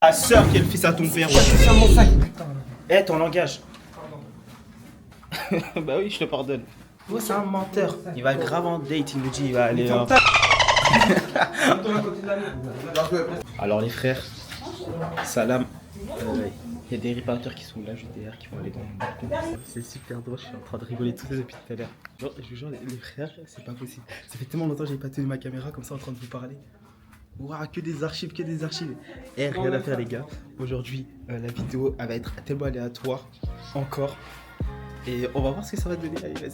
Ta sœur qui est le fils à ton père. Ouais, c'est ça mon sac, putain. Eh, ton langage. Bah oui, je te pardonne. Ouais, c'est un menteur. Il va grave en date, il me dit, il va aller. Alors les frères, salam. Il y a des réparateurs qui sont là juste derrière, qui vont aller dans le balcon. C'est super drôle, je suis en train de rigoler tous depuis tout à l'heure. Genre, je vous jure, les frères, c'est pas possible. Ça fait tellement longtemps que j'ai pas tenu ma caméra comme ça en train de vous parler. Waouh, que des archives, que des archives. Eh, rien à faire les gars. Aujourd'hui, la vidéo elle va être tellement aléatoire, encore. Et on va voir ce que ça va donner. Allez, vas-y.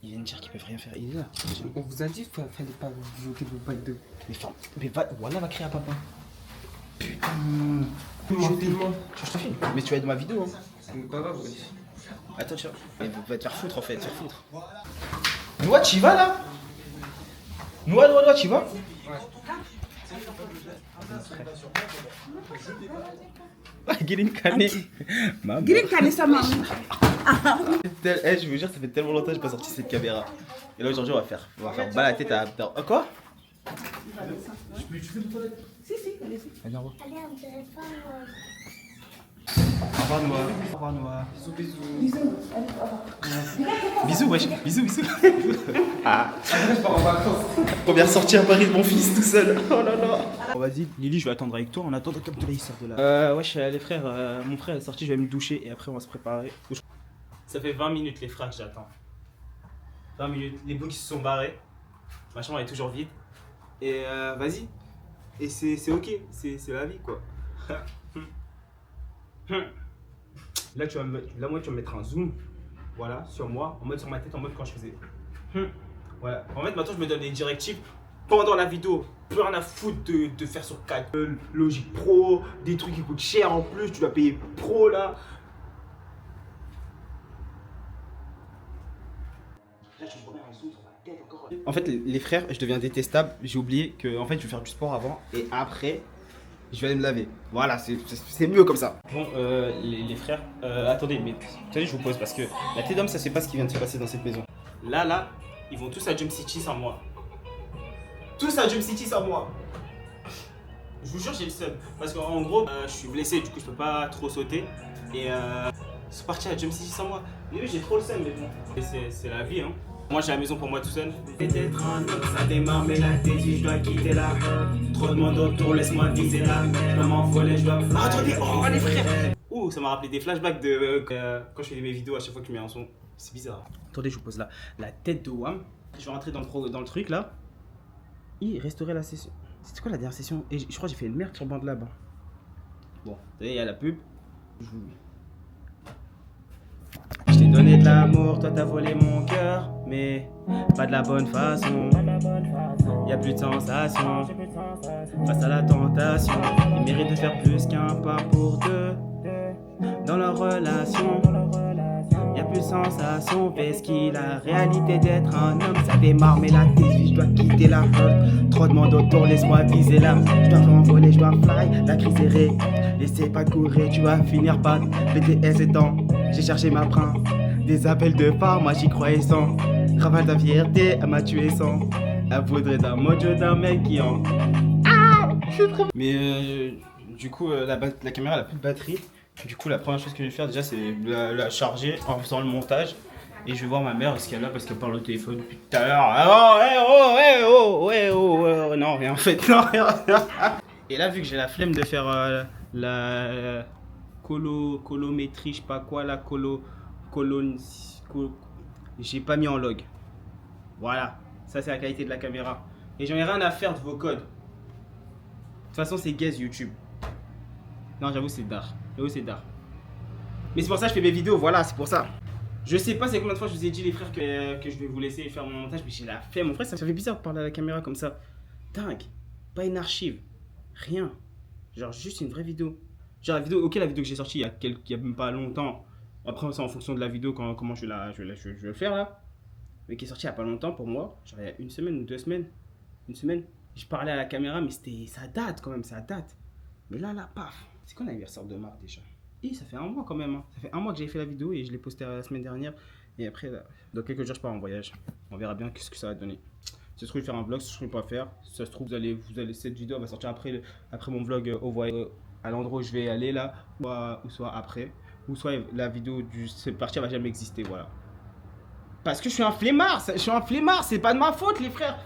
Ils viennent dire qu'ils peuvent rien faire. Il est là. On vous a dit qu'il fallait pas vous jeter vos balles de. Mais va, voilà, va crier à papa. Putain. Filme-moi. Je te filme. Mais tu vas être dans ma vidéo. Hein. C'est pas grave, ouais. Attends, tiens. Mais va te faire foutre en fait, te faire foutre. Noah, tu y vas là? Noah, tu y vas? Ouais. Guéline Cané. Guéline Cané, ça maman. Eh, je vous jure, ça fait tellement longtemps que j'ai pas sorti cette caméra. Et là aujourd'hui, on va faire bas la tête à. Oh, quoi? Si, allez-y. Allez, au revoir. Allez, on dirait pas. Au revoir, Noah. Au revoir, Noah. Bisous. Bisous. Allez, au revoir. Bisous, wesh. Bisous. Ah. Après, je pars en vacances. Première sortie à Paris de mon fils tout seul. Oh là là. Bon, vas-y, Lily, je vais attendre avec toi. En attendant qu'Abdoulaye sorte de là. Wesh, les frères, mon frère est sorti, je vais me doucher et après on va se préparer. Ça fait 20 minutes, les frères, que j'attends. 20 minutes. Les boucs qui se sont barrés. Ma chambre est toujours vide. Et vas-y. Et c'est ok, c'est la vie quoi. Là, tu vas moi, tu vas me mettre un zoom. Voilà, sur moi, en mode sur ma tête, en mode quand je faisais. Voilà. En fait, maintenant, je me donne des directives pendant la vidéo. Plus rien à foutre de faire sur 4 Logic Pro, des trucs qui coûtent cher en plus, tu dois payer pro là. Là, tu me remets un zoom sur ma tête encore. En fait, les frères, je deviens détestable. J'ai oublié que en fait, je vais faire du sport avant et après, je vais aller me laver. Voilà, c'est mieux comme ça. Bon, les frères, attendez, mais attendez, je vous pose parce que la tête d'homme, ça c'est pas ce qui vient de se passer dans cette maison. Là, ils vont tous à Jump City sans moi. Tous à Jump City sans moi. Je vous jure, j'ai le seum. Parce qu'en gros, je suis blessé, du coup, je peux pas trop sauter. Et ils sont partis à Jump City sans moi. Mais oui, j'ai trop le seum, mais bon. C'est la vie, hein. Moi, j'ai la maison pour moi tout seul. D'être un homme, ça démarre, mais la tête, je dois quitter là. Trop de monde autour, laisse-moi viser là. Je dois m'envoler, je dois. Ah, attendez, oh, les frères! Ouh, ça m'a rappelé des flashbacks de quand je fais mes vidéos à chaque fois que je mets un son. C'est bizarre. Attendez, je vous pose là la tête de Wham. Je vais rentrer dans le truc là. Il restaurer la session. C'était quoi la dernière session? Et je crois que j'ai fait une merde sur BandLab. Bon, vous voyez, il y a la pub. Je t'ai donné de l'amour, toi t'as volé mon cœur, mais pas de la bonne façon. Y a plus de sensation face à la tentation. Ils méritent de faire plus qu'un pas pour deux dans leur relation. Y a plus de sensation, parce qu'il a la réalité d'être un homme. Ça démarre, mais la tête, je dois quitter la hotte. Trop de monde autour, laisse-moi viser là. Je dois m'envoler, je dois fly, la crise est ré. Laissez pas courir, tu vas finir par BTS étant. J'ai cherché ma prince, des appels de phare, moi j'y croyais sans. Ravale ta fierté, elle m'a tué sans. Elle voudrait d'un mojo d'un mec qui en. Ah, c'est trop. Mais du coup, la caméra elle a plus de batterie. Du coup, la première chose que je vais faire déjà, c'est la charger en faisant le montage. Et je vais voir ma mère, est-ce qu'elle est là parce qu'elle parle au téléphone depuis tout à l'heure. Oh, non, rien en fait, non, rien. Et là, vu que j'ai la flemme de faire la colométrie, je sais pas quoi, la j'ai pas mis en log. Voilà, ça c'est la qualité de la caméra. Et j'en ai rien à faire de vos codes. De toute façon, c'est gaze YouTube. Non, j'avoue, c'est dark. Mais c'est pour ça que je fais mes vidéos, voilà, c'est pour ça. Je sais pas c'est combien de fois je vous ai dit les frères que je vais vous laisser faire mon montage, mais j'ai la flemme. Mon frère, ça fait bizarre de parler à la caméra comme ça. Dingue, pas une archive, rien. Genre juste une vraie vidéo. Genre la vidéo, ok, la vidéo que j'ai sortie il y a même pas longtemps. Après c'est en fonction de la vidéo comment je vais le faire là. Mais qui est sortie il y a pas longtemps pour moi. Genre il y a une semaine ou 2 semaines. Une semaine. Je parlais à la caméra mais ça date quand même, ça date. Mais là, paf. C'est quand l'anniversaire de Marc déjà? Et ça fait un mois quand même. Hein. Ça fait un mois que j'ai fait la vidéo et je l'ai postée la semaine dernière. Et après, là, dans quelques jours, je pars en voyage. On verra bien ce que ça va donner. Si ça se trouve, je vais faire un vlog, si je ne trouve pas faire. Si ça se trouve, cette vidéo va sortir après mon vlog au voyage, à l'endroit où je vais aller là, ou soit après. Ou soit la vidéo du cette partie va jamais exister, voilà. Parce que je suis un flemmard, c'est pas de ma faute les frères.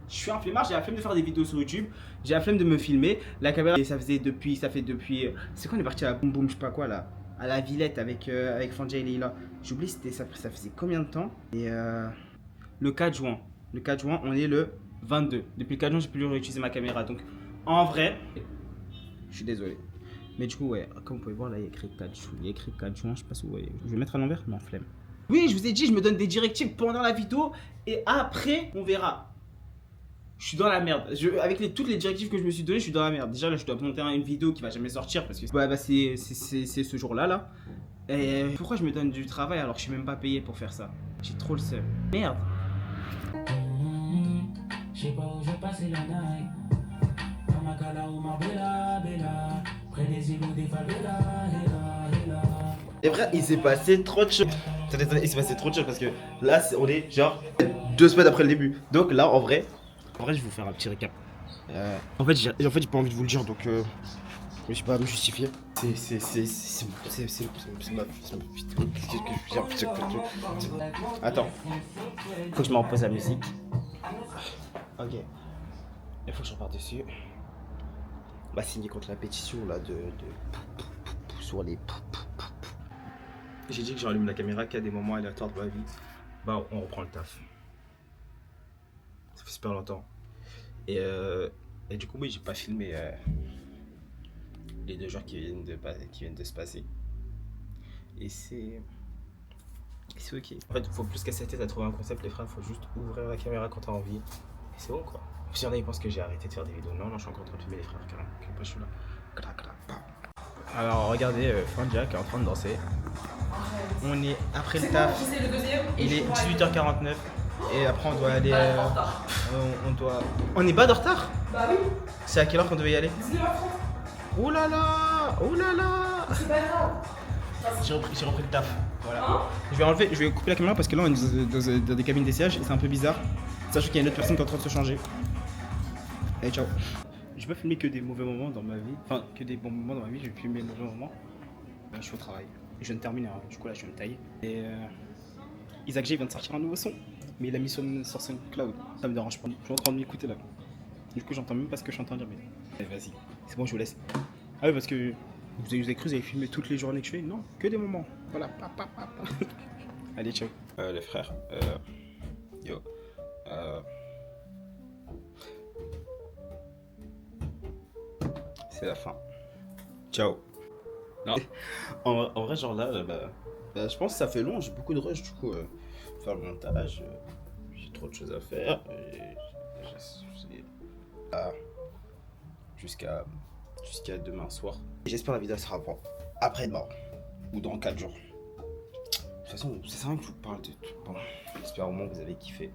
Je suis un flemmard, j'ai la flemme de faire des vidéos sur YouTube, j'ai la flemme de me filmer. La caméra, ça fait depuis, c'est quand on est parti à la Boum Boum, je sais pas quoi là, à la Villette avec Fanja et Leila. J'oublie, ça faisait combien de temps. Et le 4 juin, on est le 22. Depuis le 4 juin, j'ai plus réutilisé ma caméra, donc en vrai, je suis désolé. Mais du coup, ouais, comme vous pouvez voir là, il y a écrit 4 juin, je sais pas si vous voyez. Je vais mettre à l'envers, non, flemme. Oui, je vous ai dit, je me donne des directives pendant la vidéo et après, on verra. Je suis dans la merde. Avec toutes les directives que je me suis données, je suis dans la merde. Déjà, là, je dois monter une vidéo qui va jamais sortir parce que c'est ce jour-là. Là. Et pourquoi je me donne du travail alors que je suis même pas payé pour faire ça? J'ai trop le seum. Merde. Je sais pas où je vais passer la night. Makala ou Marbella, Bella. Près des îlots des favelas, héla. Et frère, il s'est passé trop de choses. Il s'est passé trop de choses parce que là, on est genre 2 semaines après le début. Donc là, en vrai, je vais vous faire un petit récap. En fait, j'ai pas envie de vous le dire, donc je suis pas à me justifier. C'est ma Attends, faut que je me repose la musique. Ok, il faut que je reparte dessus. On va signer contre la pétition là sur les. J'ai dit que j'allume la caméra qu'à des moments aléatoires de ma vie. Bah, on reprend le taf. Ça fait super longtemps. Et du coup, oui, j'ai pas filmé les 2 jours qui viennent de se passer. Et c'est ok. En fait, faut plus casser la tête à trouver un concept, les frères. Faut juste ouvrir la caméra quand t'as envie. Et c'est bon, quoi. Si y en a, ils pensent que j'ai arrêté de faire des vidéos. Non, je suis encore en train de filmer les frères, carrément. Je suis là. Alors, regardez, Fanja qui est en train de danser. On est après le taf. Il est 18h49. Et après, on doit aller. On est pas de retard? Bah oui. C'est à quelle heure qu'on devait y aller? 19h30. Ouh là là. C'est pas grave. J'ai repris le taf. Voilà. Je vais couper la caméra parce que là, on est dans des cabines d'essayage et c'est un peu bizarre. Sachant qu'il y a une autre personne qui est en train de se changer. Allez, ciao. J'ai pas filmé que des mauvais moments dans ma vie. Enfin, que des bons moments dans ma vie. J'ai filmé des mauvais moments. Je suis au travail. Et je viens de terminer. Hein. Du coup, là, je viens de tailler. Et Isaac G vient de sortir un nouveau son. Mais il a mis sur SoundCloud. Ça me dérange pas. Je suis en train de m'écouter là. Du coup, j'entends même pas ce que je suis en train de dire. Mais vas-y. C'est bon, je vous laisse. Ah oui, parce que vous avez cru que vous avez filmé toutes les journées que je fais? Non, que des moments. Voilà. Allez, ciao. Les frères. Yo. C'est la fin. Ciao. Non. En vrai, genre là, je pense que ça fait long, j'ai beaucoup de rush, du coup, faire le montage, j'ai trop de choses à faire, jusqu'à demain soir. J'espère la vidéo sera après-demain, ou dans 4 jours. De toute façon, c'est ça que je vous parle de tout. Bon, j'espère au moins que vous avez kiffé.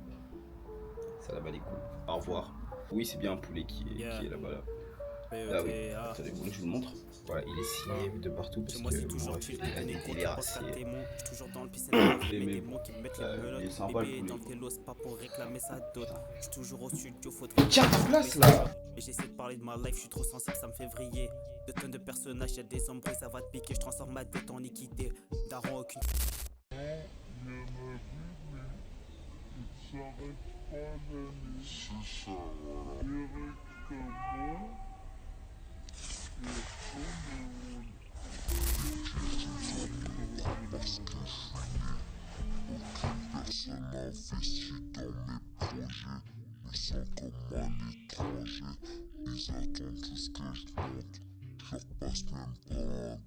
Ça là-bas les couilles. Au revoir. Oui, c'est bien un poulet qui est là-bas là. Ah oui, attendez, vous voulez que je vous le montre? Voilà, il est signé de partout parce que mon ref il a des délires assez. Il s'en va le poulet. Tiens ta place là! J'essaie de parler de ma life, je suis trop sensible, ça me fait vriller. De tonnes de personnages, y'a des ombres, ça va te piquer, je transforme ma tête en équité. Daron aucune. Personne investit dans mes projets, mais sont comme à l'étranger. Ils attendent tout ce que je monte, je leur passe même pas un billet.